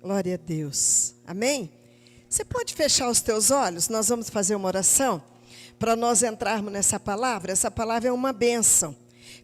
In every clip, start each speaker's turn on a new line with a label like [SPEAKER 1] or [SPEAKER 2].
[SPEAKER 1] Glória a Deus. Amém? Você pode fechar os teus olhos? Nós vamos fazer uma oração para nós entrarmos nessa palavra. Essa palavra é uma bênção.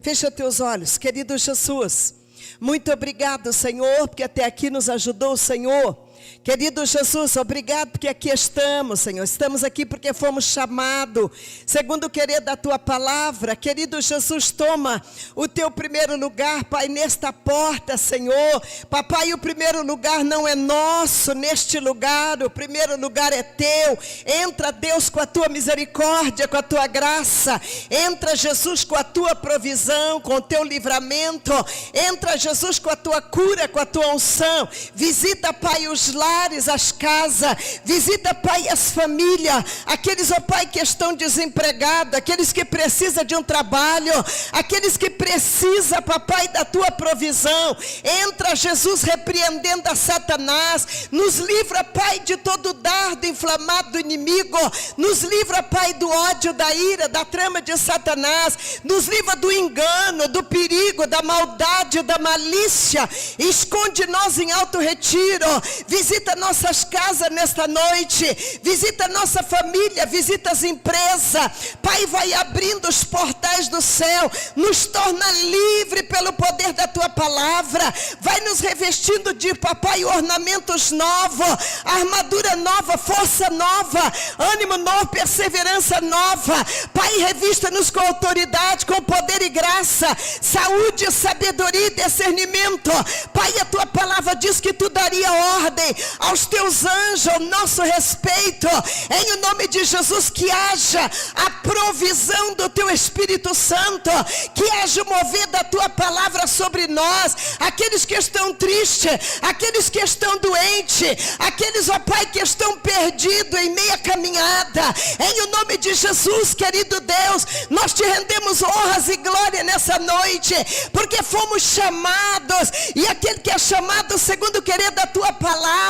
[SPEAKER 1] Fecha teus olhos, querido Jesus. Muito obrigado, Senhor, porque até aqui nos ajudou o Senhor. Querido Jesus, obrigado porque aqui estamos, Senhor. Estamos aqui porque fomos chamados, segundo o querer da Tua palavra. Querido Jesus, toma o Teu primeiro lugar, Pai, nesta porta, Senhor. Papai, o primeiro lugar não é nosso neste lugar, o primeiro lugar é Teu. Entra, Deus, com a Tua misericórdia, com a Tua graça. Entra, Jesus, com a Tua provisão, com o Teu livramento. Entra, Jesus, com a Tua cura, com a Tua unção. Visita, Pai, os lares, as casas, visita, Pai, as famílias, aqueles, ó Pai, que estão desempregados, aqueles que precisam de um trabalho, aqueles que precisam, Papai, da Tua provisão. Entra, Jesus, repreendendo a Satanás, nos livra, Pai, de todo dardo inflamado do inimigo, nos livra, Pai, do ódio, da ira, da trama de Satanás, nos livra do engano, do perigo, da maldade, da malícia. Esconde nós em alto retiro. Visita nossas casas nesta noite, visita nossa família, visita as empresas. Pai, vai abrindo os portais do céu, nos torna livre pelo poder da Tua palavra. Vai nos revestindo de, Papai, ornamentos novos, armadura nova, força nova, ânimo novo, perseverança nova. Pai, revista-nos com autoridade, com poder e graça, saúde, sabedoria e discernimento. Pai, a Tua palavra diz que Tu daria ordem aos Teus anjos ao nosso respeito. Em o nome de Jesus, que haja a provisão do Teu Espírito Santo, que haja o mover da Tua palavra sobre nós, aqueles que estão tristes, aqueles que estão doentes, aqueles, ó Pai, que estão perdidos em meia caminhada. Em o nome de Jesus, querido Deus, nós Te rendemos honras e glória nessa noite, porque fomos chamados, e aquele que é chamado segundo o querer da Tua palavra.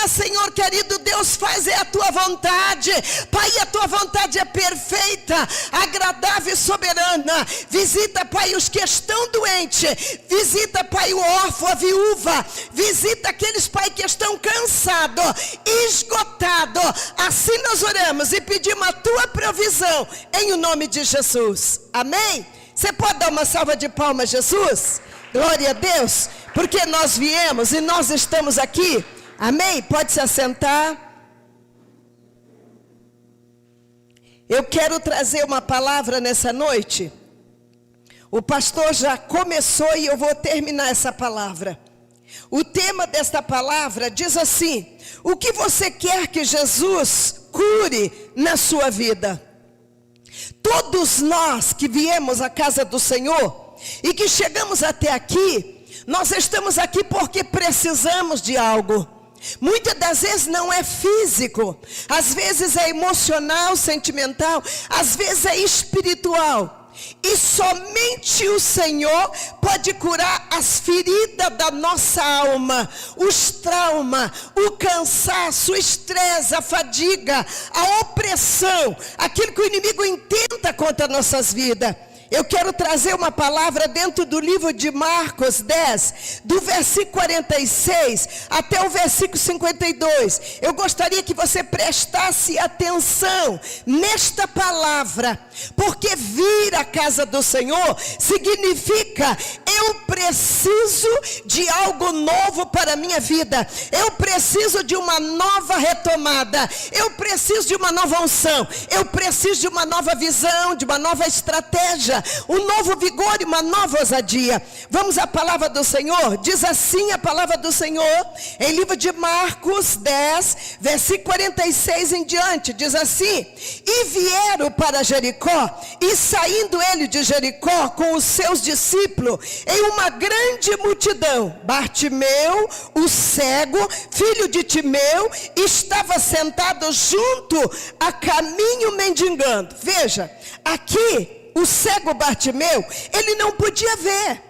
[SPEAKER 1] Senhor querido Deus, faz a Tua vontade, Pai, a Tua vontade é perfeita, agradável e soberana. Visita, Pai, os que estão doentes, visita, Pai, o órfão, a viúva, visita aqueles, Pai, que estão cansados, esgotados. Assim nós oramos e pedimos a Tua provisão, em o nome de Jesus, amém? Você pode dar uma salva de palmas, Jesus? Glória a Deus, porque nós viemos e nós estamos aqui. Amém? Pode se assentar. Eu quero trazer uma palavra nessa noite. O pastor já começou e eu vou terminar essa palavra. O tema desta palavra diz assim: o que você quer que Jesus cure na sua vida? Todos nós que viemos à casa do Senhor e que chegamos até aqui, nós estamos aqui porque precisamos de algo. Muitas das vezes não é físico, às vezes é emocional, sentimental, às vezes é espiritual. E somente o Senhor pode curar as feridas da nossa alma, os traumas, o cansaço, o estresse, a fadiga, a opressão, aquilo que o inimigo intenta contra nossas vidas. Eu quero trazer uma palavra dentro do livro de Marcos 10, do versículo 46 até o versículo 52. Eu gostaria que você prestasse atenção nesta palavra, porque vir à casa do Senhor significa: eu preciso de algo novo para a minha vida, eu preciso de uma nova retomada, eu preciso de uma nova unção, eu preciso de uma nova visão, de uma nova estratégia, um novo vigor e uma nova ousadia. Vamos à palavra do Senhor. Diz assim a palavra do Senhor, em livro de Marcos 10, versículo 46 em diante. Diz assim: e vieram para Jericó, e saindo ele de Jericó com os seus discípulos, em uma grande multidão, Bartimeu, o cego, filho de Timeu, estava sentado junto a caminho mendigando. Veja, aqui o cego Bartimeu, ele não podia ver,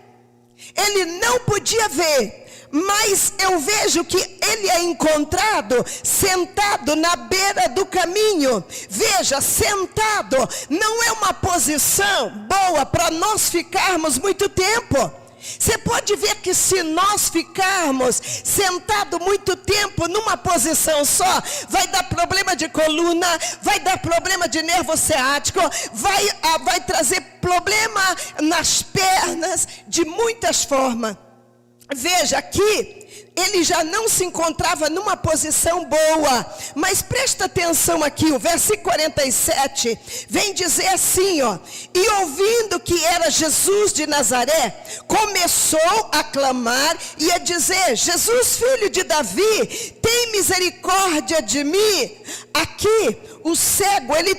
[SPEAKER 1] mas eu vejo que ele é encontrado sentado na beira do caminho. Veja, sentado não é uma posição boa para nós ficarmos muito tempo. Você pode ver que se nós ficarmos sentados muito tempo numa posição só, vai dar problema de coluna, vai dar problema de nervo ciático, vai trazer problema nas pernas, de muitas formas. Veja aqui, ele já não se encontrava numa posição boa, mas presta atenção aqui, o versículo 47, vem dizer assim, ó: e ouvindo que era Jesus de Nazaré, começou a clamar e a dizer: Jesus, filho de Davi, tem misericórdia de mim. Aqui, o cego, ele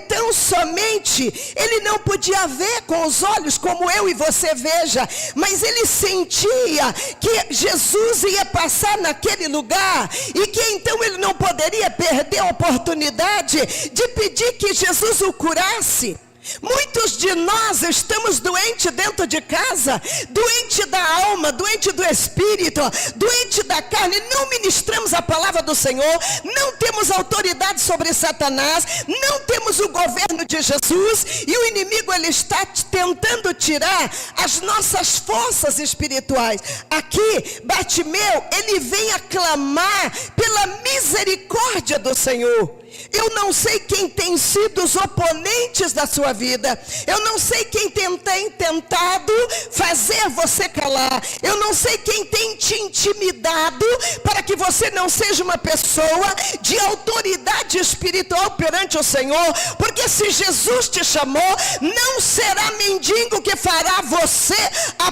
[SPEAKER 1] não podia ver com os olhos como eu e você veja, mas ele sentia que Jesus ia passar naquele lugar, e que então ele não poderia perder a oportunidade de pedir que Jesus o curasse. Muitos de nós estamos doentes dentro de casa, doente da alma, doente do espírito, doente da carne, não ministramos a palavra do Senhor, não temos autoridade sobre Satanás, não temos o governo de Jesus, e o inimigo ele está tentando tirar as nossas forças espirituais. Aqui, Bartimeu, ele vem aclamar pela misericórdia do Senhor. Eu não sei quem tem sido os oponentes da sua vida. Eu não sei quem tem tentado fazer você calar. Eu não sei quem tem te intimidado para que você não seja uma pessoa de autoridade espiritual perante o Senhor. Porque se Jesus te chamou, não será mendigo que fará você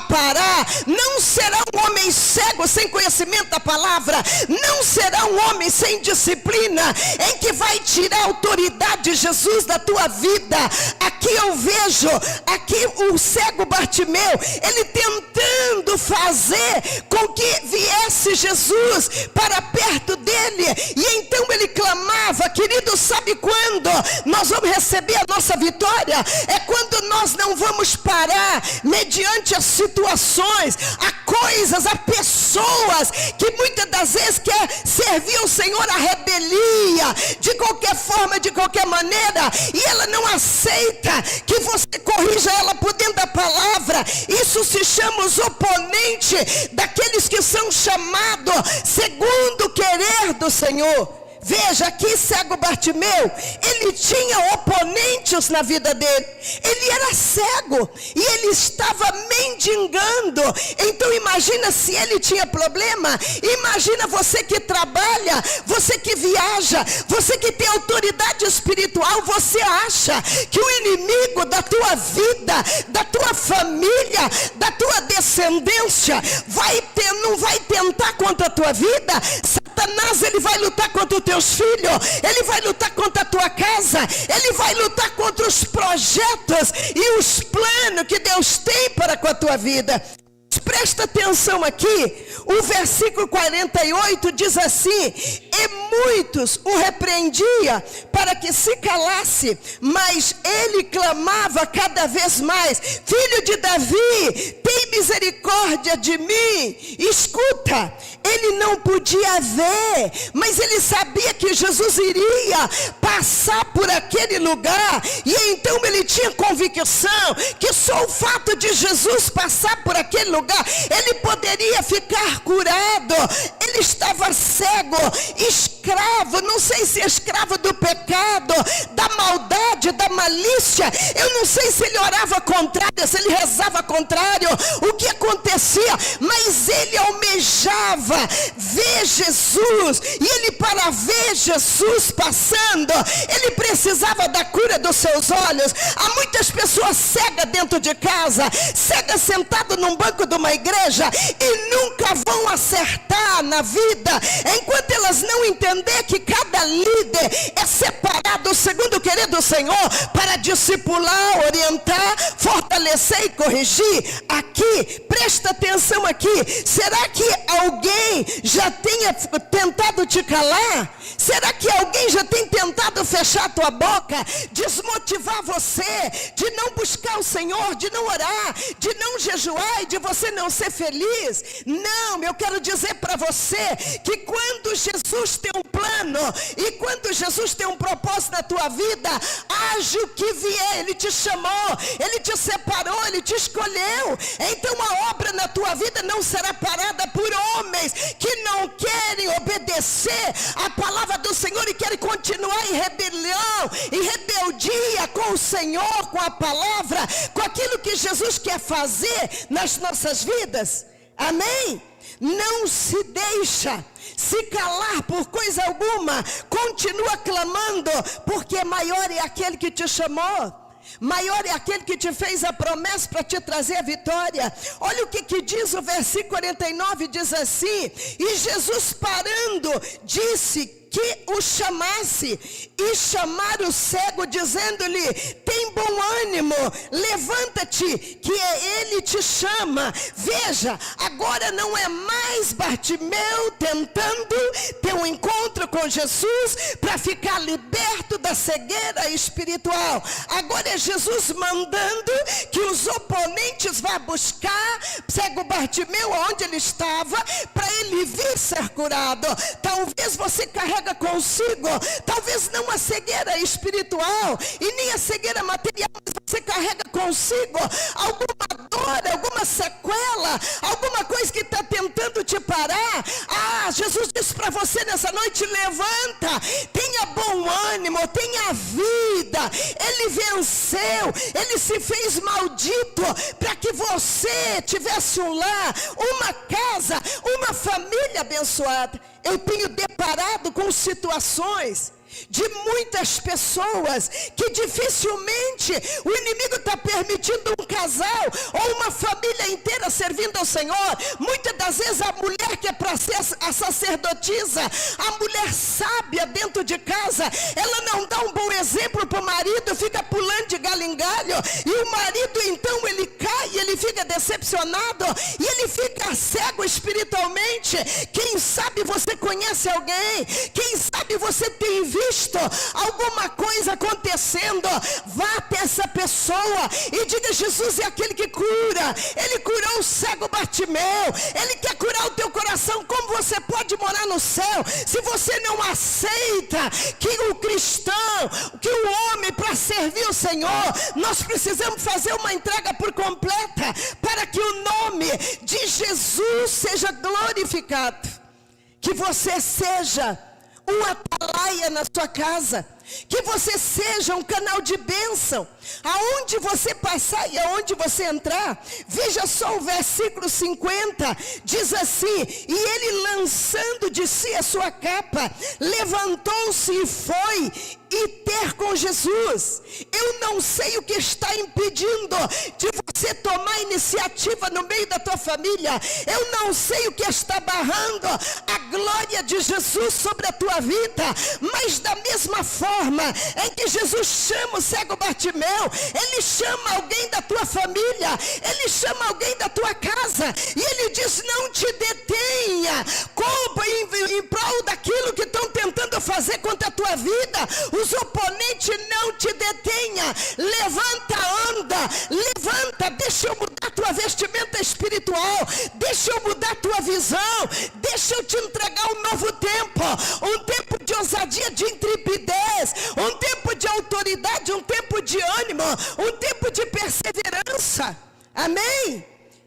[SPEAKER 1] parar. Não será um homem cego sem conhecimento da palavra. Não será um homem sem disciplina, em que vai tirar a autoridade de Jesus da tua vida. Aqui eu vejo, aqui o cego Bartimeu, ele tentando fazer com que viesse Jesus para perto dele, e então ele clamava. Querido, sabe quando nós vamos receber a nossa vitória? É quando nós não vamos parar mediante as situações, a coisas, a pessoas que muitas das vezes quer servir o Senhor à rebelia, de qualquer forma, de qualquer maneira, e ela não aceita que você corrija ela por dentro da palavra. Isso se chama os oponentes daqueles que são chamados segundo o querer do Senhor. Veja aqui, cego Bartimeu, ele tinha oponentes na vida dele. Ele era cego e ele estava mendigando. Então imagina se ele tinha problema. Imagina você que trabalha, você que viaja, você que tem autoridade espiritual. Você acha que o inimigo da tua vida, da tua família, da tua descendência não vai tentar contra a tua vida? Satanás, ele vai lutar contra os teus filhos, ele vai lutar contra a tua casa, ele vai lutar contra os projetos e os planos que Deus tem para com a tua vida. Presta atenção aqui, o versículo 48 diz assim: e muitos o repreendia para que se calasse, mas ele clamava cada vez mais: filho de Davi, tem misericórdia de mim. Escuta, ele não podia ver, mas ele sabia que Jesus iria passar por aquele lugar, e então ele tinha convicção que só o fato de Jesus passar por aquele lugar, ele poderia ficar curado. Ele estava cego, escravo, não sei se escravo do pecado, da maldade, da malícia. Eu não sei se ele orava contrário, se ele rezava contrário, o que acontecia, mas ele almejava ver Jesus, e ele, para ver Jesus passando, ele precisava da cura dos seus olhos. Há muitas pessoas cegas dentro de casa, cegas sentado num banco de uma igreja, e nunca vão acertar na vida, enquanto elas não entender que cada líder é separado segundo o querer do Senhor, para discipular, orientar, fortalecer e corrigir. Aqui, presta atenção aqui, será que alguém já tenha tentado te calar? Será que alguém já tem tentado fechar a tua boca, desmotivar você, de não buscar o Senhor, de não orar, de não jejuar e de você não ser feliz? Não, eu quero dizer para você você que quando Jesus tem um plano e quando Jesus tem um propósito na tua vida, haja o que vier, Ele te chamou, Ele te separou, Ele te escolheu. Então a obra na tua vida não será parada por homens que não querem obedecer a palavra do Senhor e querem continuar em rebelião, em rebeldia com o Senhor, com a palavra, com aquilo que Jesus quer fazer nas nossas vidas. Amém? Não se deixa se calar por coisa alguma, continua clamando, porque maior é aquele que te chamou. Maior é aquele que te fez a promessa para te trazer a vitória. Olha o que diz o versículo 49, diz assim: e Jesus parando, disse que o chamasse, e chamar o cego, dizendo-lhe: tem bom ânimo, levanta-te, que ele te chama. Veja, agora não é mais Bartimeu tentando ter um encontro com Jesus para ficar liberto da cegueira espiritual. Agora é Jesus mandando que os oponentes vá buscar cego Bartimeu onde ele estava, para ele vir ser curado. Talvez você carrega consigo, talvez não a cegueira espiritual e nem a cegueira material, mas você carrega consigo alguma dor, alguma sequela, alguma coisa que está tentando te parar. Jesus disse para você nessa noite: levanta, tenha bom ânimo, tenha vida. Ele venceu, ele se fez maldito para que você tivesse um lar, uma casa, uma família abençoada. Eu tenho deparado com situações de muitas pessoas que dificilmente o inimigo está permitindo um casal ou uma família inteira servindo ao Senhor. Muitas das vezes a mulher que é para ser a sacerdotisa, a mulher sábia dentro de casa, ela não dá um bom exemplo para o marido, fica pulando de galho em galho, e o marido então ele cai, ele fica decepcionado e ele fica cego espiritualmente. Quem sabe você conhece alguém, quem sabe você tem visto alguma coisa acontecendo, vá até essa pessoa e diga: Jesus é aquele que cura. Ele curou o cego Bartimeu, ele quer curar o teu coração. Como você pode morar no céu se você não aceita que o cristão, que o homem, para servir o Senhor, nós precisamos fazer uma entrega por completa para que o nome de Jesus seja glorificado, que você seja um atalaia na sua casa, que você seja um canal de bênção, aonde você passar e aonde você entrar. Veja só o versículo 50, diz assim: e ele, lançando de si a sua capa, levantou-se e foi e ter com Jesus. Eu não sei o que está impedindo de você tomar iniciativa no meio da tua família. Eu não sei o que está barrando a glória de Jesus sobre a tua vida, mas da mesma forma em que Jesus chama o cego Bartimeu, ele chama alguém da tua família, ele chama alguém da tua casa, e ele diz: não te detenha, compra em prol daquilo que estão tentando fazer contra a tua vida. Os oponentes não te detenha, levanta, anda, levanta, deixa eu mudar tua vestimenta espiritual, deixa eu mudar tua visão, deixa eu te entregar um novo tempo, um tempo de ousadia, de intrepidez, um tempo de autoridade, um tempo de ânimo, um tempo de perseverança. Amém?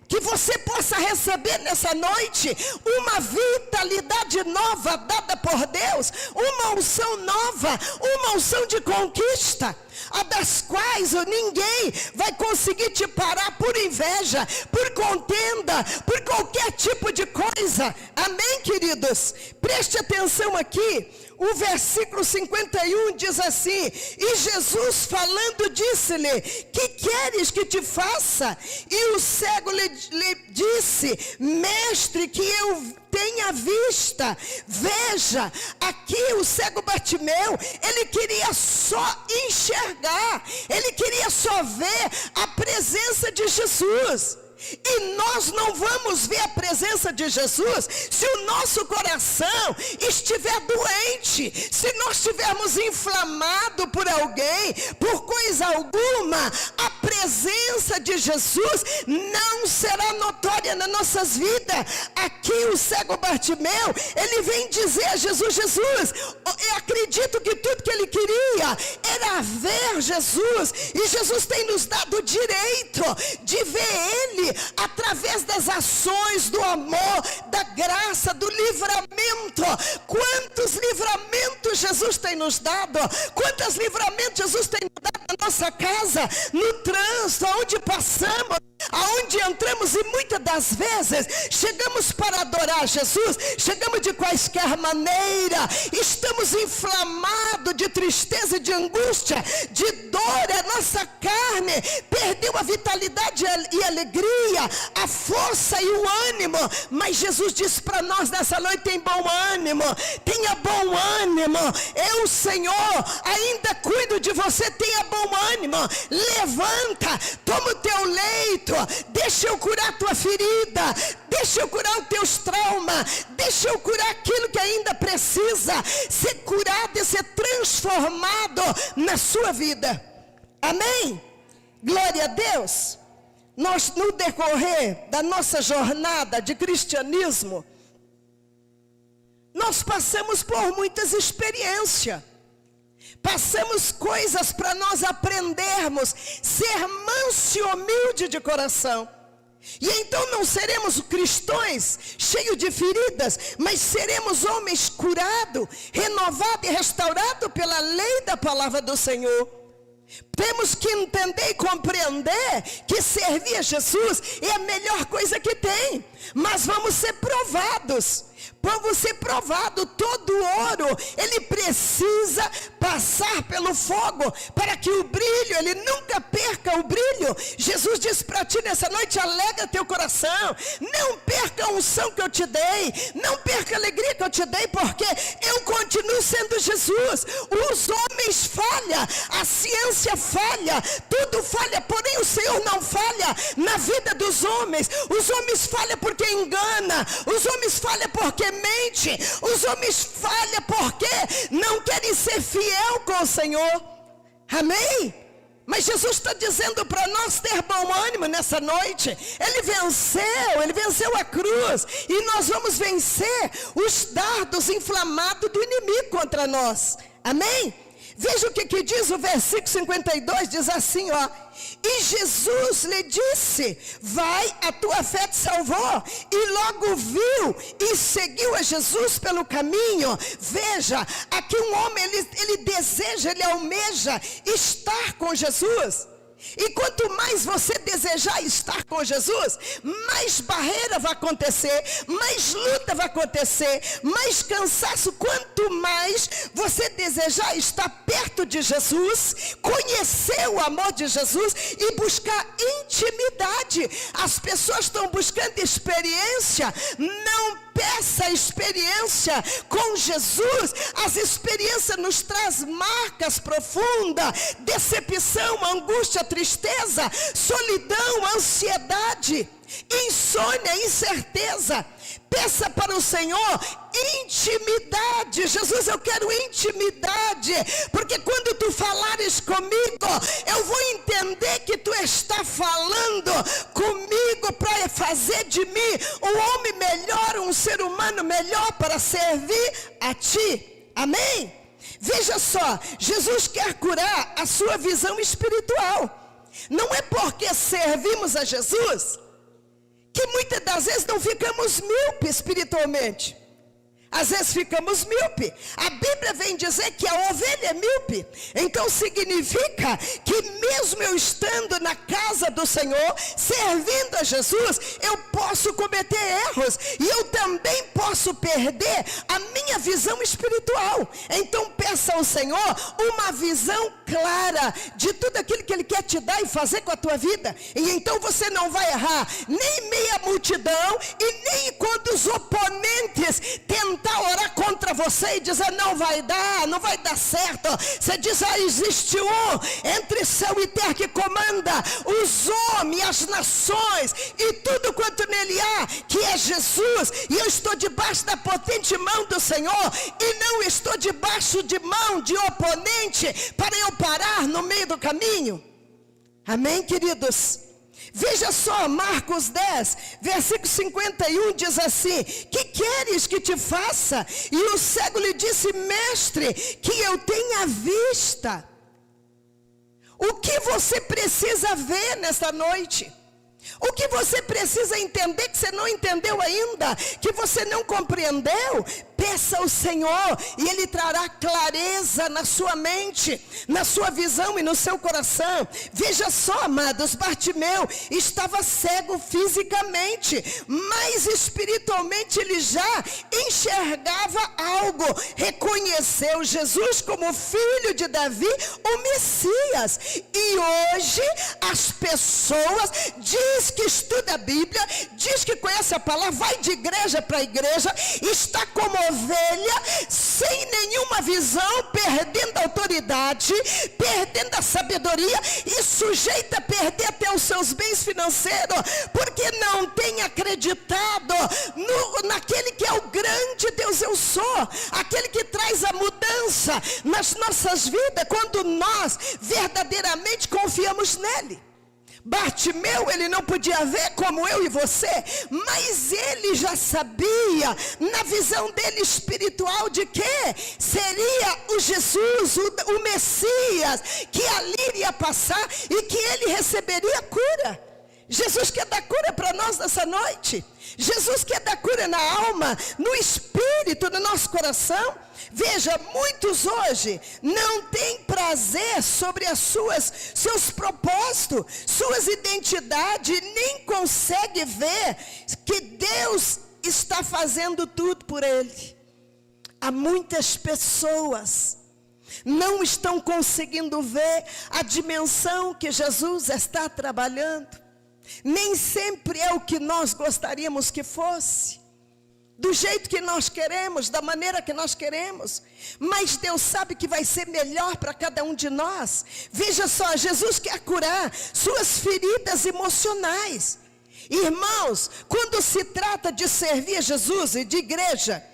[SPEAKER 1] Que você possa receber nessa noite uma vitalidade nova dada por Deus, uma unção nova, uma unção de conquista, a das quais ninguém vai conseguir te parar por inveja, por contenda, por qualquer tipo de coisa. Amém, queridos? Preste atenção aqui. O versículo 51 diz assim: e Jesus falando disse-lhe: que queres que te faça? E o cego lhe disse: mestre, que eu tenha vista. Veja, aqui o cego Bartimeu, ele queria só enxergar, ele queria só ver a presença de Jesus. E nós não vamos ver a presença de Jesus se o nosso coração estiver doente, se nós estivermos inflamados por alguém, por coisa alguma. A presença de Jesus não será notória nas nossas vidas. Aqui o cego Bartimeu, ele vem dizer a Jesus: Jesus, eu acredito que tudo que ele queria era ver Jesus, e Jesus tem nos dado o direito de ver ele através das ações, do amor, da graça, do livramento. Quantos livramentos Jesus tem nos dado? Quantos livramentos Jesus tem nos dado na nossa casa, no trânsito, aonde passamos, aonde entramos, e muitas das vezes chegamos para adorar Jesus, chegamos de quaisquer maneira, estamos inflamados de tristeza e de angústia, de dor, a nossa carne perdeu a vitalidade e a alegria, a força e o ânimo. Mas Jesus disse para nós nessa noite: tem bom ânimo, tenha bom ânimo, eu, Senhor, ainda cuido de você, tenha bom ânimo, levanta, toma o teu leito, deixa eu curar a tua ferida, deixa eu curar os teus traumas, deixa eu curar aquilo que ainda precisa ser curado e ser transformado na sua vida. Amém? Glória a Deus. Nós, no decorrer da nossa jornada de cristianismo, nós passamos por muitas experiências, passamos coisas para nós aprendermos, ser manso e humilde de coração. E então não seremos cristãos cheios de feridas, mas seremos homens curados, renovados e restaurados pela lei da palavra do Senhor. Temos que entender e compreender que servir a Jesus é a melhor coisa que tem. Mas vamos ser provados. Vamos ser provados. Todo ouro, ele precisa passar pelo fogo, para que o brilho, ele nunca perca o brilho. Jesus disse para ti nessa noite: alegra teu coração, não perca a unção que eu te dei, não perca a alegria que eu te dei, porque eu continuo sendo Jesus. Os homens falham, a ciência falha, tudo falha, porém o Senhor não falha na vida dos homens. Os homens falham porque engana, os homens falham porque mente, os homens falham porque não querem ser fiel com o Senhor. Amém? Mas Jesus está dizendo para nós ter bom ânimo nessa noite. Ele venceu a cruz, e nós vamos vencer os dardos inflamados do inimigo contra nós. Amém? Veja o que diz o versículo 52, diz assim, ó: e Jesus lhe disse: vai, a tua fé te salvou. E logo viu e seguiu a Jesus pelo caminho. Veja, aqui um homem, ele deseja, ele almeja estar com Jesus. E quanto mais você desejar estar com Jesus, mais barreira vai acontecer, mais luta vai acontecer, mais cansaço. Quanto mais você desejar estar perto de Jesus, conhecer o amor de Jesus e buscar intimidade. As pessoas estão buscando experiência. Não peça experiência com Jesus. As experiências nos traz marcas profundas, decepção, angústia, tristeza, solidão, ansiedade, insônia, incerteza. Peça para o Senhor intimidade. Jesus, eu quero intimidade, porque quando tu falares comigo, eu vou entender que tu está falando comigo para fazer de mim um homem melhor, um ser humano melhor para servir a ti. Amém? Veja só, Jesus quer curar a sua visão espiritual. Não é porque servimos a Jesus que muitas das vezes não ficamos míopes espiritualmente. Às vezes ficamos míope. A Bíblia vem dizer que a ovelha é míope. Então significa que mesmo eu estando na casa do Senhor, servindo a Jesus, eu posso cometer erros. E eu também posso perder a minha visão espiritual. Então peça ao Senhor uma visão clara de tudo aquilo que Ele quer te dar e fazer com a tua vida. E então você não vai errar nem meia multidão, e nem quando os oponentes tentar orar contra você e dizer não vai dar certo. Você diz: existe um entre céu e terra que comanda os homens, as nações e tudo quanto nele há, que é Jesus. E eu estou debaixo da potente mão do Senhor, e não estou debaixo de mão de oponente para eu parar no meio do caminho. Amém, queridos? Veja só, Marcos 10, versículo 51 diz assim: que queres que te faça? E o cego lhe disse: mestre, que eu tenha vista. O que você precisa ver nesta noite? O que você precisa entender que você não entendeu ainda, que você não compreendeu? Peça ao Senhor e Ele trará clareza na sua mente, na sua visão e no seu coração. Veja só, amados, Bartimeu estava cego fisicamente, mas espiritualmente ele já enxergava algo. Reconheceu Jesus como filho de Davi, o Messias. E hoje as pessoas diz que estuda a Bíblia, diz que conhece a palavra, vai de igreja para igreja, está como ovelha, sem nenhuma visão, perdendo a autoridade, perdendo a sabedoria e sujeita a perder até os seus bens financeiros, porque não tem acreditado naquele que é o grande Deus eu sou, aquele que traz a mudança nas nossas vidas, quando nós verdadeiramente confiamos nele. Bartimeu, ele não podia ver como eu e você, mas ele já sabia, na visão dele espiritual, de que seria o Jesus, o Messias, que ali iria passar e que ele receberia cura. Jesus quer dar cura para nós nessa noite. Jesus quer dar cura na alma, no espírito, no nosso coração. Veja, muitos hoje não têm prazer sobre seus propósitos, suas identidades, nem conseguem ver que Deus está fazendo tudo por ele. Há muitas pessoas não estão conseguindo ver a dimensão que Jesus está trabalhando. Nem sempre é o que nós gostaríamos que fosse, do jeito que nós queremos, da maneira que nós queremos, mas Deus sabe que vai ser melhor para cada um de nós. Veja só, Jesus quer curar suas feridas emocionais. Irmãos, quando se trata de servir a Jesus e de igreja,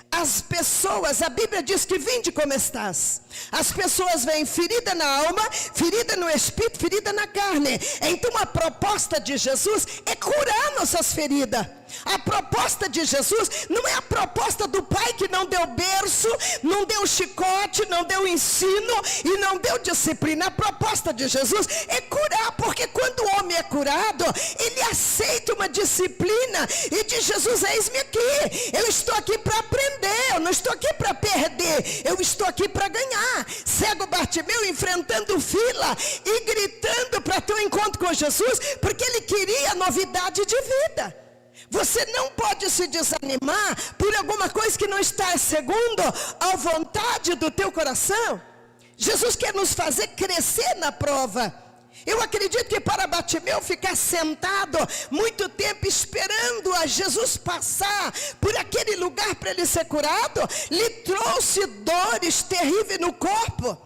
[SPEAKER 1] as pessoas, a Bíblia diz que vinde como estás. As pessoas vêm ferida na alma, ferida no espírito, ferida na carne. Então a proposta de Jesus é curar nossas feridas. A proposta de Jesus não é a proposta do pai que não deu berço, não deu chicote, não deu ensino e não deu disciplina. A proposta de Jesus é curar, porque quando o homem é curado, ele aceita uma disciplina e diz: Jesus, eis-me aqui, eu estou aqui para aprender, eu não estou aqui para perder, eu estou aqui para ganhar. Cego Bartimeu enfrentando fila e gritando para ter um encontro com Jesus, porque ele queria novidade de vida. Você não pode se desanimar por alguma coisa que não está segundo a vontade do teu coração. Jesus quer nos fazer crescer na prova. Eu acredito que para Bartimeu ficar sentado muito tempo esperando a Jesus passar por aquele lugar para ele ser curado, lhe trouxe dores terríveis no corpo.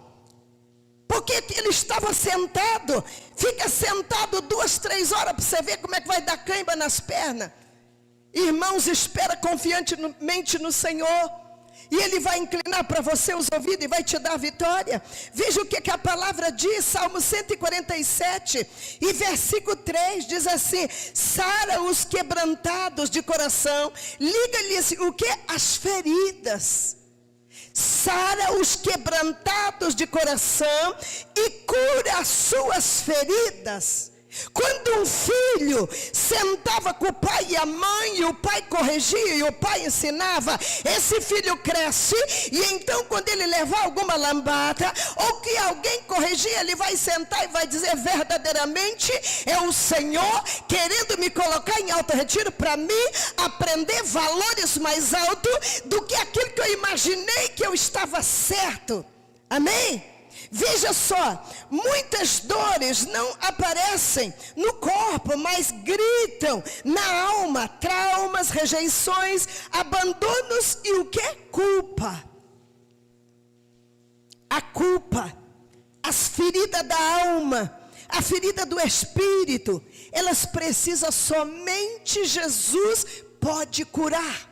[SPEAKER 1] Porque ele estava sentado, fica sentado 2, 3 horas para você ver como é que vai dar cãibra nas pernas. Irmãos, espera confiantemente no Senhor, e Ele vai inclinar para você os ouvidos e vai te dar a vitória. Veja o que a palavra diz, Salmo 147 e versículo 3, diz assim: sara os quebrantados de coração, liga-lhes o que? As feridas. Sara os quebrantados de coração e cura as suas feridas. Quando um filho sentava com o pai e a mãe, e o pai corrigia e o pai ensinava, esse filho cresce, e então quando ele levar alguma lambada, ou que alguém corrigir, ele vai sentar e vai dizer: verdadeiramente é o Senhor querendo me colocar em alto retiro para mim aprender valores mais altos do que aquilo que eu imaginei que eu estava certo. Amém? Veja só, muitas dores não aparecem no corpo, mas gritam na alma: traumas, rejeições, abandonos e o que? Culpa. A culpa, as feridas da alma, a ferida do espírito, elas precisam, somente Jesus pode curar.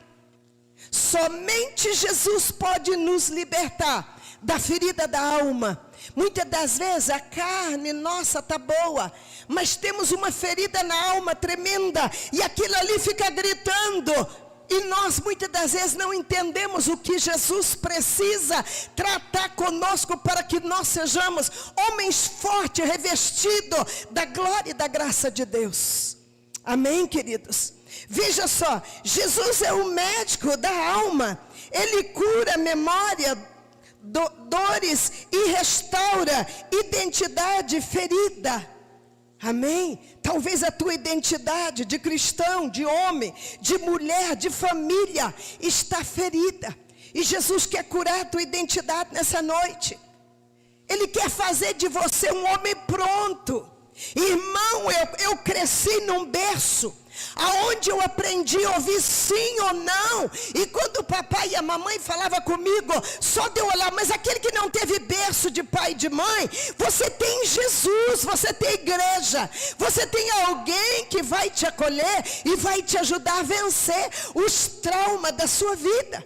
[SPEAKER 1] Somente Jesus pode nos libertar da ferida da alma. Muitas das vezes a carne nossa está boa, mas temos uma ferida na alma tremenda, e aquilo ali fica gritando. E nós muitas das vezes não entendemos o que Jesus precisa tratar conosco para que nós sejamos homens fortes, revestidos da glória e da graça de Deus. Amém, queridos? Veja só, Jesus é o médico da alma. Ele cura a memória, dores e restaura identidade ferida. Amém? Talvez a tua identidade de cristão, de homem, de mulher, de família está ferida. E Jesus quer curar a tua identidade nessa noite. Ele quer fazer de você um homem pronto. Irmão, eu cresci num berço aonde eu aprendi a ouvir sim ou não. E quando o papai e a mamãe falavam comigo, só de eu olhar, mas aquele que não teve berço de pai e de mãe, você tem Jesus, você tem igreja, você tem alguém que vai te acolher e vai te ajudar a vencer os traumas da sua vida,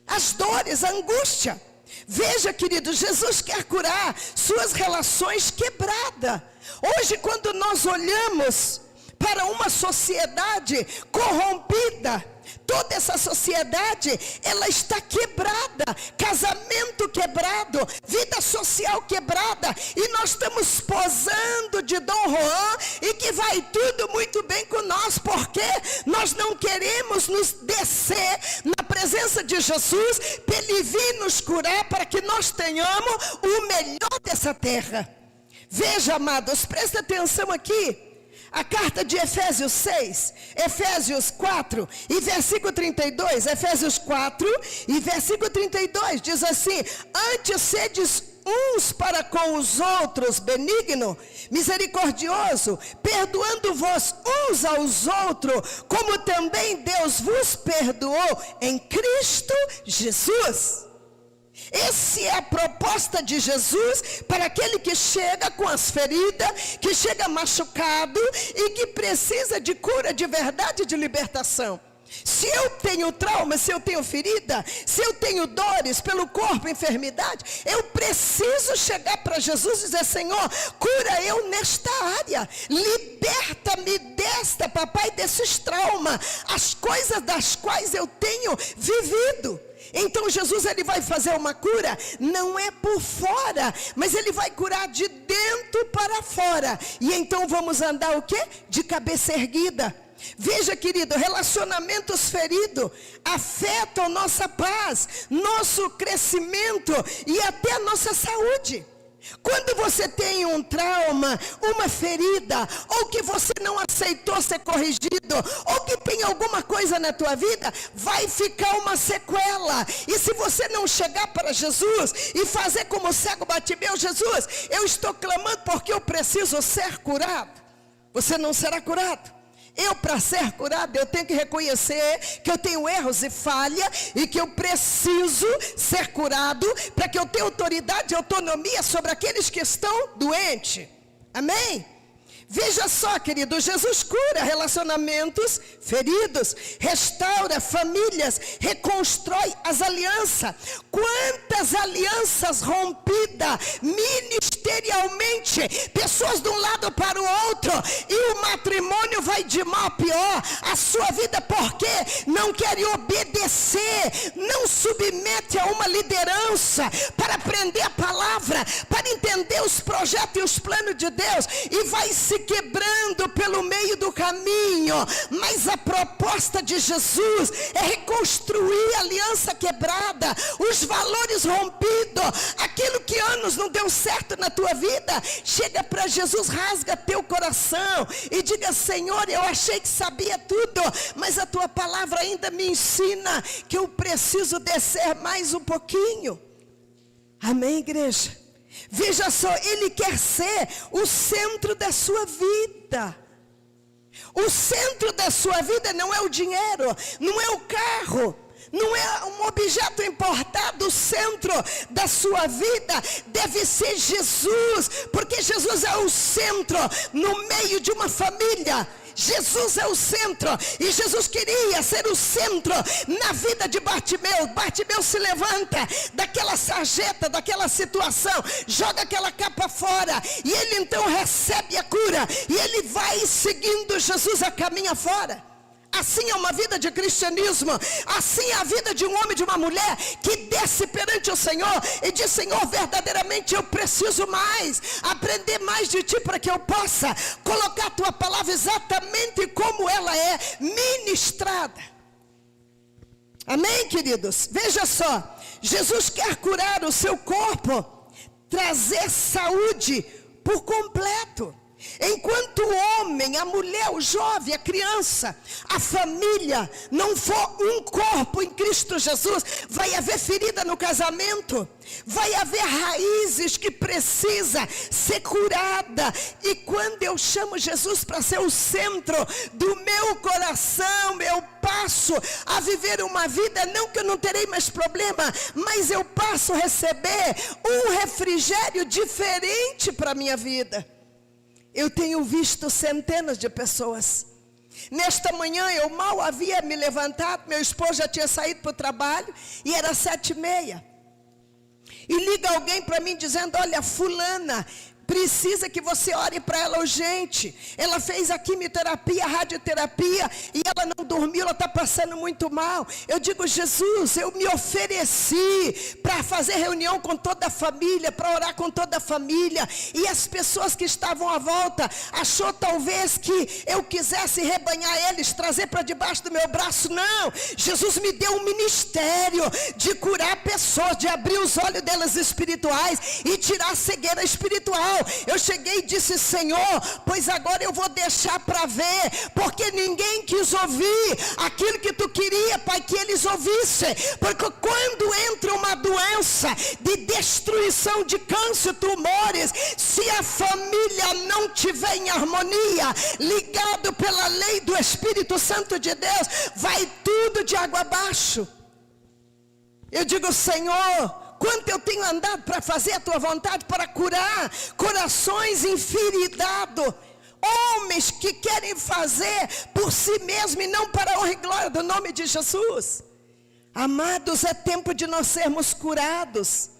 [SPEAKER 1] as dores, a angústia. Veja, querido, Jesus quer curar suas relações quebradas. Hoje, quando nós olhamos para uma sociedade corrompida, toda essa sociedade, ela está quebrada, casamento quebrado, vida social quebrada, e nós estamos posando de Dom Juan, e que vai tudo muito bem com nós, porque nós não queremos nos descer na presença de Jesus, para Ele vir nos curar, para que nós tenhamos o melhor dessa terra. Veja, amados, presta atenção aqui. A carta de Efésios 6, Efésios 4 e versículo 32, Efésios 4 e versículo 32, diz assim: antes sedes uns para com os outros benigno, misericordioso, perdoando-vos uns aos outros, como também Deus vos perdoou em Cristo Jesus. Essa é a proposta de Jesus para aquele que chega com as feridas, que chega machucado e que precisa de cura de verdade e de libertação. Se eu tenho trauma, se eu tenho ferida, se eu tenho dores pelo corpo, enfermidade, eu preciso chegar para Jesus e dizer: Senhor, cura eu nesta área, liberta-me desta, papai, desses traumas, as coisas das quais eu tenho vivido. Então Jesus, ele vai fazer uma cura, não é por fora, mas ele vai curar de dentro para fora. E então vamos andar o quê? De cabeça erguida. Veja, querido, relacionamentos feridos afetam nossa paz, nosso crescimento e até a nossa saúde. Quando você tem um trauma, uma ferida, ou que você não aceitou ser corrigido, ou que tem alguma coisa na tua vida, vai ficar uma sequela. E se você não chegar para Jesus e fazer como o cego Bartimeu: Jesus, eu estou clamando porque eu preciso ser curado, você não será curado. Eu, para ser curado, eu tenho que reconhecer que eu tenho erros e falha, e que eu preciso ser curado, para que eu tenha autoridade e autonomia sobre aqueles que estão doentes. Amém? Veja só, querido, Jesus cura relacionamentos feridos, restaura famílias, reconstrói as alianças. Quantas alianças rompidas ministerialmente, pessoas de um lado para o outro, e o matrimônio vai de mal a pior, a sua vida, porque não querem obedecer, não submete a uma liderança para aprender a palavra, para entender os projetos e os planos de Deus, e vai se quebrando pelo meio do caminho. Mas a proposta de Jesus é reconstruir a aliança quebrada, os valores rompidos, aquilo que anos não deu certo na tua vida. Chega para Jesus, rasga teu coração e diga: Senhor, eu achei que sabia tudo, mas a tua palavra ainda me ensina que eu preciso descer mais um pouquinho. Amém, igreja? Veja só, Ele quer ser o centro da sua vida. O centro da sua vida não é o dinheiro, não é o carro, não é um objeto importado. O centro da sua vida deve ser Jesus, porque Jesus é o centro no meio de uma família. Jesus é o centro. E Jesus queria ser o centro na vida de Bartimeu. Bartimeu se levanta daquela sarjeta, daquela situação, joga aquela capa fora, e ele então recebe a cura, e ele vai seguindo Jesus a caminho fora. Assim é uma vida de cristianismo. Assim é a vida de um homem e de uma mulher que desce perante o Senhor e diz: Senhor, verdadeiramente eu preciso mais, aprender mais de Ti, para que eu possa colocar a Tua palavra exatamente como ela é ministrada. Amém, queridos? Veja só, Jesus quer curar o seu corpo, trazer saúde por completo. Enquanto o homem, a mulher, o jovem, a criança, a família não for um corpo em Cristo Jesus, vai haver ferida no casamento, vai haver raízes que precisa ser curada. E quando eu chamo Jesus para ser o centro do meu coração, eu passo a viver uma vida, não que eu não terei mais problema, mas eu passo a receber um refrigério diferente para a minha vida. Eu tenho visto centenas de pessoas. Nesta manhã eu mal havia me levantado, meu esposo já tinha saído para o trabalho, e era 7h30. E liga alguém para mim dizendo: olha, fulana precisa que você ore para ela urgente. Ela fez a quimioterapia, a radioterapia, e ela não dormiu, ela está passando muito mal. Eu digo: Jesus, eu me ofereci para fazer reunião com toda a família, para orar com toda a família, e as pessoas que estavam à volta achou talvez que eu quisesse rebanhar eles, trazer para debaixo do meu braço. Não, Jesus me deu um ministério de curar pessoas, de abrir os olhos delas espirituais e tirar a cegueira espiritual. Eu cheguei e disse: Senhor, pois agora eu vou deixar para ver, porque ninguém quis ouvir aquilo que Tu queria, Pai, que eles ouvissem. Porque quando entra uma doença de destruição, de câncer, tumores, se a família não tiver em harmonia, ligado pela lei do Espírito Santo de Deus, vai tudo de água abaixo. Eu digo: Senhor, quanto eu tenho andado para fazer a Tua vontade, para curar corações enferidados, homens que querem fazer por si mesmos e não para a honra e glória do nome de Jesus. Amados, é tempo de nós sermos curados.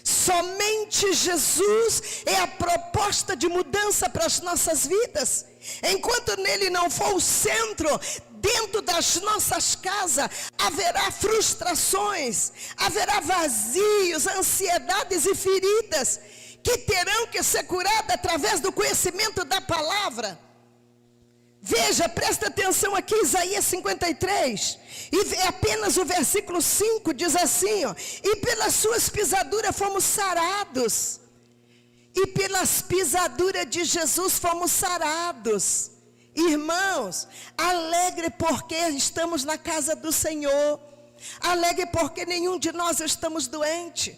[SPEAKER 1] Somente Jesus é a proposta de mudança para as nossas vidas. Enquanto nele não for o centro, dentro das nossas casas haverá frustrações, haverá vazios, ansiedades e feridas que terão que ser curadas através do conhecimento da palavra. Veja, presta atenção aqui, Isaías 53, e apenas o versículo 5 diz assim, ó: e pelas suas pisaduras fomos sarados. E pelas pisaduras de Jesus fomos sarados. Irmãos, alegre porque estamos na casa do Senhor. Alegre porque nenhum de nós estamos doentes.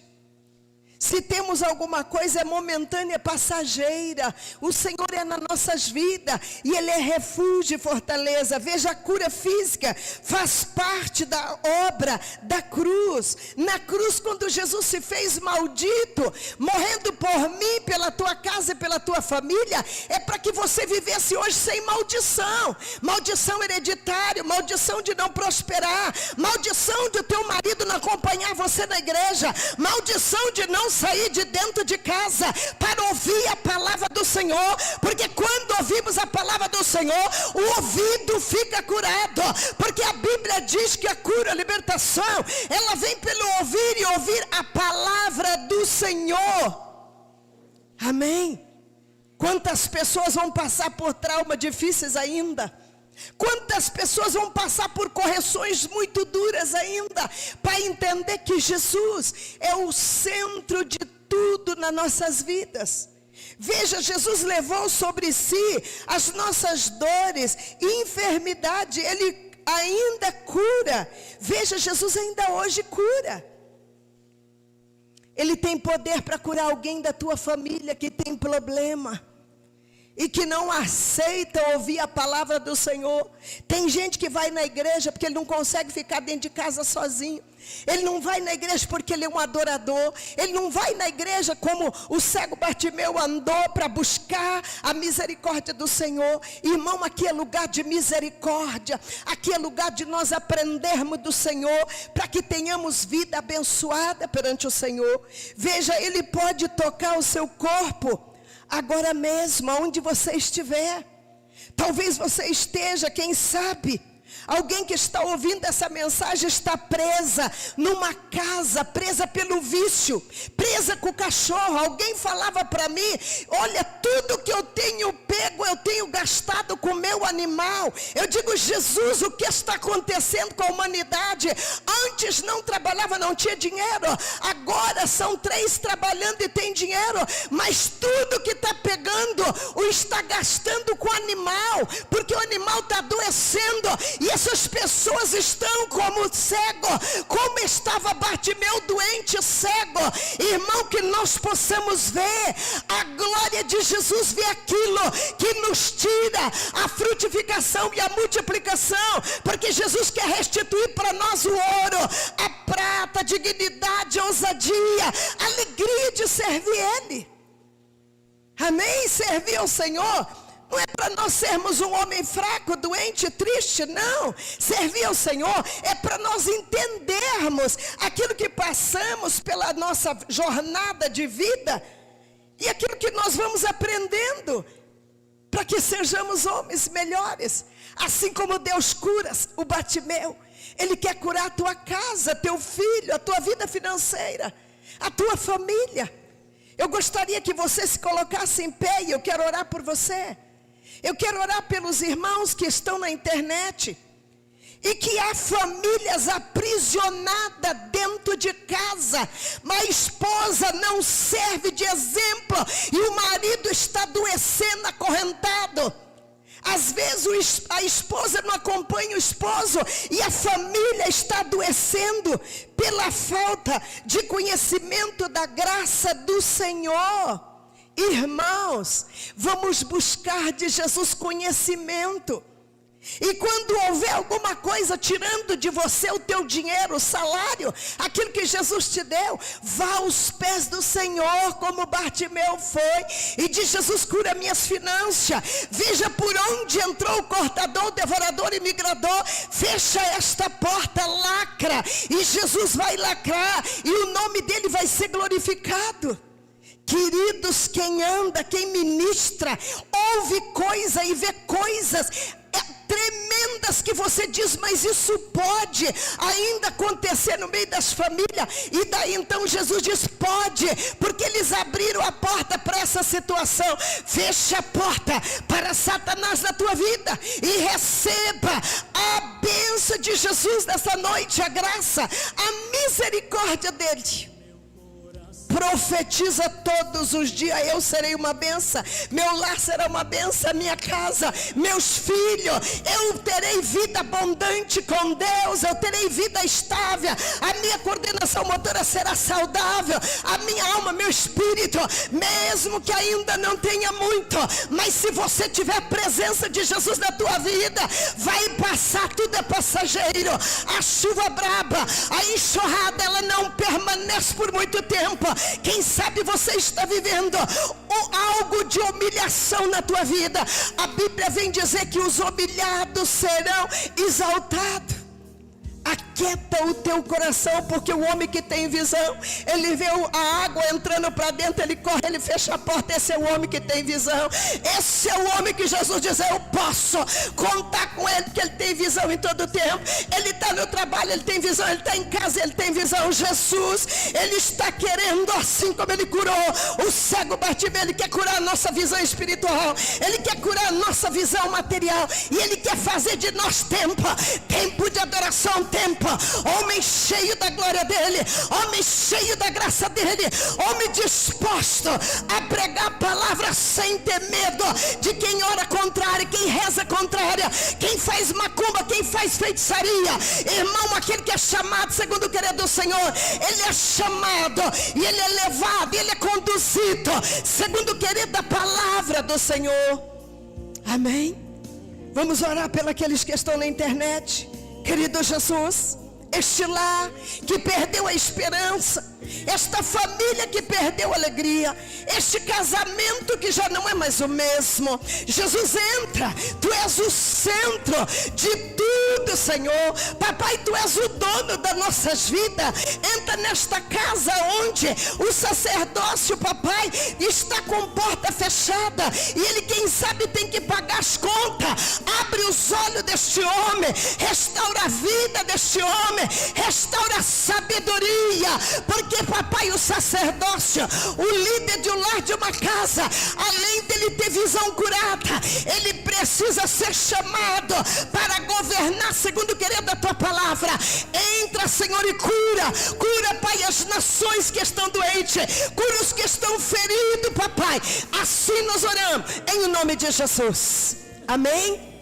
[SPEAKER 1] Se temos alguma coisa, é momentânea, é passageira. O Senhor é nas nossas vidas, e Ele é refúgio e fortaleza. Veja, a cura física faz parte da obra da cruz. Na cruz, quando Jesus se fez maldito, morrendo por mim, pela tua casa e pela tua família, é para que você vivesse hoje sem maldição. Maldição hereditária, maldição de não prosperar, maldição de o teu marido não acompanhar você na igreja, maldição de não sair de dentro de casa para ouvir a palavra do Senhor, porque quando ouvimos a palavra do Senhor, o ouvido fica curado, porque a Bíblia diz que a cura, a libertação, ela vem pelo ouvir, e ouvir a palavra do Senhor. Amém? Quantas pessoas vão passar por traumas difíceis ainda? Quantas pessoas vão passar por correções muito duras ainda, para entender que Jesus é o centro de tudo nas nossas vidas. Veja, Jesus levou sobre si as nossas dores e enfermidade, Ele ainda cura. Veja, Jesus ainda hoje cura. Ele tem poder para curar alguém da tua família que tem problema. e que não aceita ouvir a palavra do Senhor. Tem gente que vai na igreja porque ele não consegue ficar dentro de casa sozinho. Ele não vai na igreja porque ele é um adorador. Ele não vai na igreja como o cego Bartimeu andou para buscar a misericórdia do Senhor. Irmão, aqui é lugar de misericórdia. Aqui é lugar de nós aprendermos do Senhor, para que tenhamos vida abençoada perante o Senhor. Veja, Ele pode tocar o seu corpo agora mesmo, onde você estiver. Talvez você esteja, quem sabe, alguém que está ouvindo essa mensagem está presa numa casa, presa pelo vício, presa com o cachorro. Alguém falava para mim: olha, tudo que eu tenho pego, eu tenho gastado com o meu animal. Eu digo: Jesus, o que está acontecendo com a humanidade? Antes não trabalhava, não tinha dinheiro. Agora são 3 trabalhando e tem dinheiro. Mas tudo que está pegando, o está gastando com o animal, porque o animal está adoecendo. E essas pessoas estão como cego, como estava Bartimeu, doente, cego. Irmão, que nós possamos ver a glória de Jesus, ver aquilo que nos tira a frutificação e a multiplicação, porque Jesus quer restituir para nós o ouro, a prata, a dignidade, a ousadia, a alegria de servir Ele. Amém? Servir ao Senhor não é para nós sermos um homem fraco, doente, triste, não. Servir ao Senhor é para nós entendermos aquilo que passamos pela nossa jornada de vida e aquilo que nós vamos aprendendo, para que sejamos homens melhores. Assim como Deus cura o Bartimeu, Ele quer curar a tua casa, teu filho, a tua vida financeira, a tua família. Eu gostaria que você se colocasse em pé e eu quero orar por você. Eu quero orar pelos irmãos que estão na internet e que há famílias aprisionadas dentro de casa, mas a esposa não serve de exemplo e o marido está adoecendo, acorrentado. Às vezes a esposa não acompanha o esposo e a família está adoecendo pela falta de conhecimento da graça do Senhor. Irmãos, vamos buscar de Jesus conhecimento. E quando houver alguma coisa tirando de você o teu dinheiro, o salário, aquilo que Jesus te deu, vá aos pés do Senhor, como Bartimeu foi, e diz: Jesus, cura minhas finanças. Veja por onde entrou o cortador, o devorador e migrador. Fecha esta porta, lacra, e Jesus vai lacrar, e o nome dele vai ser glorificado. Queridos, quem anda, quem ministra, ouve coisa e vê coisas tremendas que você diz: mas isso pode ainda acontecer no meio das famílias? E daí então Jesus diz: pode, porque eles abriram a porta para essa situação. Feche a porta para Satanás na tua vida e receba a bênção de Jesus nessa noite, a graça, a misericórdia dele. Profetiza todos os dias: eu serei uma benção, meu lar será uma benção, minha casa, meus filhos, eu terei vida abundante com Deus, eu terei vida estável, a minha coordenação motora será saudável, a minha alma, meu espírito, mesmo que ainda não tenha muito, mas se você tiver a presença de Jesus na tua vida, vai passar, tudo é passageiro. A chuva braba, a enxurrada, ela não permanece por muito tempo. Quem sabe você está vivendo algo de humilhação na tua vida. A Bíblia vem dizer que os humilhados serão exaltados. Aquieta o teu coração, porque o homem que tem visão, ele vê a água entrando para dentro, ele corre, ele fecha a porta. Esse é o homem que tem visão. Esse é o homem que Jesus diz: eu posso contar com ele, porque ele tem visão em todo o tempo. Ele está no trabalho, ele tem visão. Ele está em casa, ele tem visão. Jesus, ele está querendo, assim como ele curou o cego Bartimeu, ele quer curar a nossa visão espiritual, ele quer curar a nossa visão material, e ele quer fazer de nós tempo de adoração, tempo homem cheio da glória dele, homem cheio da graça dele, homem disposto a pregar a palavra sem ter medo de quem ora contrário, quem reza contrária, quem faz macumba, quem faz feitiçaria. Irmão, aquele que é chamado segundo o querer do Senhor, ele é chamado e ele é levado, ele é conduzido segundo o querer da palavra do Senhor. Amém? Vamos orar pelos aqueles que estão na internet. Querido Jesus, este lar que perdeu a esperança, esta família que perdeu a alegria, este casamento que já não é mais o mesmo. Jesus, entra, tu és o centro de tudo, Senhor. Papai, tu és o dono das nossas vidas. Entra nesta casa onde o sacerdócio, papai, está com porta fechada e ele, quem sabe, tem que pagar as contas. Abre os olhos deste homem, restaura a vida deste homem, restaura a sabedoria, porque, papai, o sacerdócio, o líder de um lar, de uma casa, além dele ter visão curada, ele precisa ser chamado para governar segundo o querer da tua palavra. Entra, Senhor, e cura, Pai, as nações que estão doentes, cura os que estão feridos, papai. Assim nós oramos, em nome de Jesus. Amém?